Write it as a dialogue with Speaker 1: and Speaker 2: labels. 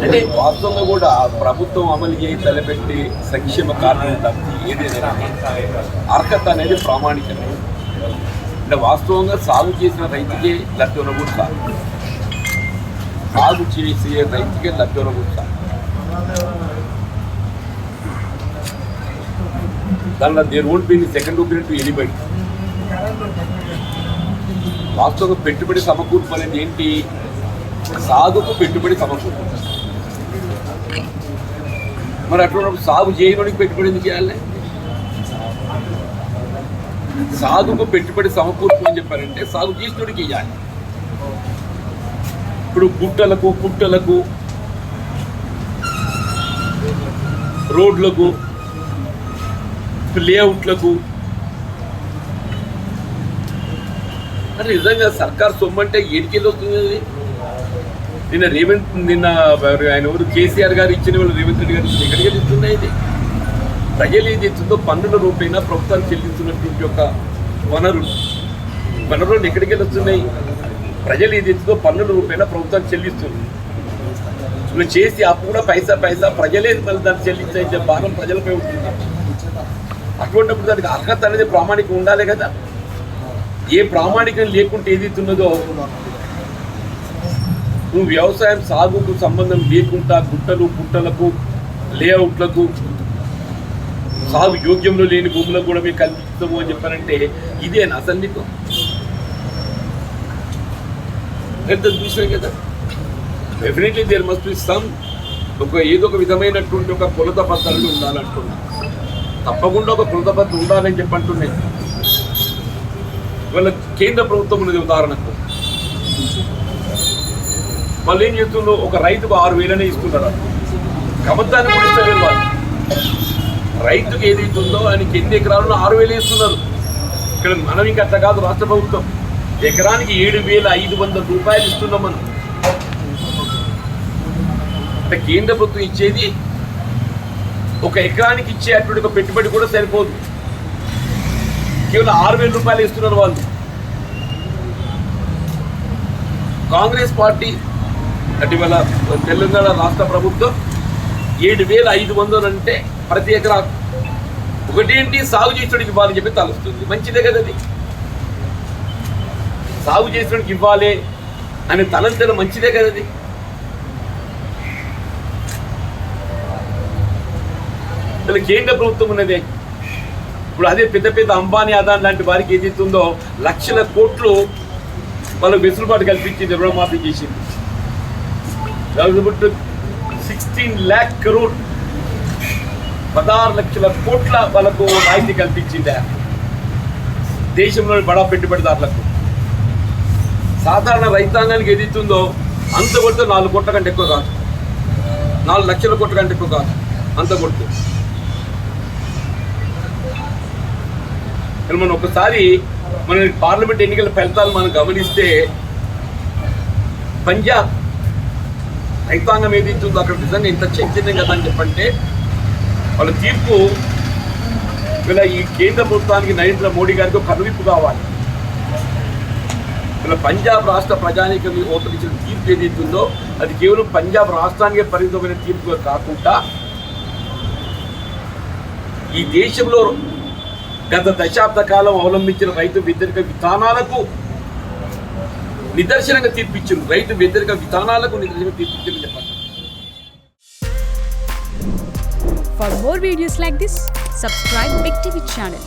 Speaker 1: అంటే వాస్తవంగా కూడా ప్రభుత్వం అమలు చేసి తలపెట్టి సంక్షేమ కార్యక్రమం తప్పి ఏదైనా అర్హత అనేది ప్రామాణికమే. అంటే వాస్తవంగా సాగు చేసిన రైతుకే లబ్ధి కూడా సాగు చేసే రైతుకే లబ్ధి కూడా దానిలో there won't be second opinion to anybody. వాస్తవంగా పెట్టుబడి సమకూర్పు అనేది ఏంటి? సాగుకు పెట్టుబడి సమకూర్పు. మరి అట్లా సాగు చేయడానికి పెట్టుబడి ఎందుకు చేయాలి? సాగుకు పెట్టుబడి సమకూర్పు అని చెప్పారంటే సాగు చేసినోడికి ఇవ్వాలి. ఇప్పుడు గుట్టలకు పుట్టలకు రోడ్లకు లేఅవుట్లకు అంటే నిజంగా సర్కార్ సొమ్ము అంటే ఏడికెళ్ళి వస్తుంది? నిన్న ఆయన ఎవరు కేసీఆర్ గారు ఇచ్చిన వాళ్ళు రేవంత్ రెడ్డి గారు ఎక్కడికి ఇస్తున్నాయి? ఇది ప్రజలు ఏది ఇస్తుందో పన్నుల రూపైనా ప్రభుత్వాన్ని చెల్లిస్తున్నటువంటి ఒక వనరులు ఎక్కడికి వెళ్ళి వస్తున్నాయి? ప్రజలు ఏది ఇస్తుందో పన్నుల రూపైనా ప్రభుత్వాన్ని చెల్లిస్తుంది. నువ్వు చేసి అప్పు కూడా పైసా ప్రజలే మళ్ళీ దాన్ని చెల్లించే భారం ప్రజలపై ఉంటుంది. అటువంటిప్పుడు దానికి అర్హత అనేది ప్రామాణికం ఉండాలి కదా. ఏ ప్రామాణికం లేకుంటే ఏది ఉన్నదో నువ్వు వ్యవసాయం సాగుకు సంబంధం లేకుండా గుట్టలు పుట్టలకు లేఅవుట్లకు సాగు యోగ్యంలో లేని భూములకు కూడా మేము కల్పిస్తాము అని చెప్పారంటే ఇదేనా అసలు నీకు? ఎంత చూసినాం కదా. Definitely there must be some ఏదో ఒక విధమైనటువంటి ఒక కొలత పత్రాలు ఉండాలంటున్నా. తప్పకుండా ఒక కొలత పత్రం ఉండాలని చెప్పి అంటున్నాయి. ఇవాళ కేంద్ర ప్రభుత్వం ఉన్నది ఉదాహరణకు. వాళ్ళు ఏం చేస్తుందో ఒక రైతుకు 6,000 ఇస్తున్నారు. కబద్దాన్ని కూడా ఇస్తలేరు వాళ్ళు. రైతుకు ఏదైతే ఉందో ఆయనకి ఎన్ని ఎకరాలు 6,000 ఇస్తున్నారు. ఇక్కడ మనం ఇంకా అట్లా కాదు. రాష్ట్ర ప్రభుత్వం ఎకరానికి 7,500 రూపాయలు ఇస్తున్నాం మనం. అంటే కేంద్ర ప్రభుత్వం ఇచ్చేది ఒక ఎకరానికి ఇచ్చే అటువంటి ఒక పెట్టుబడి కూడా సరిపోదు. కేవలం 6,000 రూపాయలు ఇస్తున్నారు వాళ్ళు. కాంగ్రెస్ పార్టీ అంటే ఇవాళ తెలంగాణ రాష్ట్ర ప్రభుత్వం 7,500 అంటే ప్రతి ఎకరా ఒకటేంటి సాగు చేసేవాడికి ఇవ్వాలని చెప్పి తలుస్తుంది. మంచిదే కదా అది. సాగు చేసేవాడికి ఇవ్వాలి అని తలంతేనే మంచిదే కదా అది. అసలు కేంద్ర ప్రభుత్వం ఉన్నదే. ఇప్పుడు అదే పెద్ద అంబానీ అదాని లాంటి వారికి ఏదైతుందో లక్షల కోట్లు వాళ్ళకు వెసులుబాటు కల్పించింది, రుణమాఫీ చేసింది. 16 lakh crore 16 లక్షల కోట్ల వాళ్ళకు రాయితీ కల్పించింది దేశంలోని బడా పెట్టుబడిదారులకు. సాధారణ రైతాంగానికి ఏదైతుందో అంత కొడితే 4 కోట్ల కంటే ఎక్కువ కాదు, 4 లక్షల కోట్ల కంటే ఎక్కువ కాదు అంత కొడుతూ. మనం ఒకసారి మన పార్లమెంట్ ఎన్నికల ఫలితాలు మనం గమనిస్తే పంజాబ్ రైతాంగం ఏదైతుందో అక్కడ నిజంగా ఇంత చైతన్యం కదా అని చెప్పంటే వాళ్ళ తీర్పు ఇలా ఈ కేంద్ర ప్రభుత్వానికి నరేంద్ర మోడీ గారికి కనువిప్పు కావాలి. ఇలా పంజాబ్ రాష్ట్ర ప్రజానీకం ఓటమిచ్చిన తీర్పు ఏదైతుందో అది కేవలం పంజాబ్ రాష్ట్రానికే పరిమితమైన తీర్పుగా కాకుండా ఈ దేశంలో గత దశాబ్ద కాలం అవలంబించిన రైతు వ్యతిరేక విధానాలకు నిదర్శనంగా తీర్పిచ్చింది. రైతు వ్యతిరేక విధానాలకు నిదర్శనంగా తీర్పిచ్చింది చెప్పండి.
Speaker 2: For more videos like this, subscribe Big TV channel.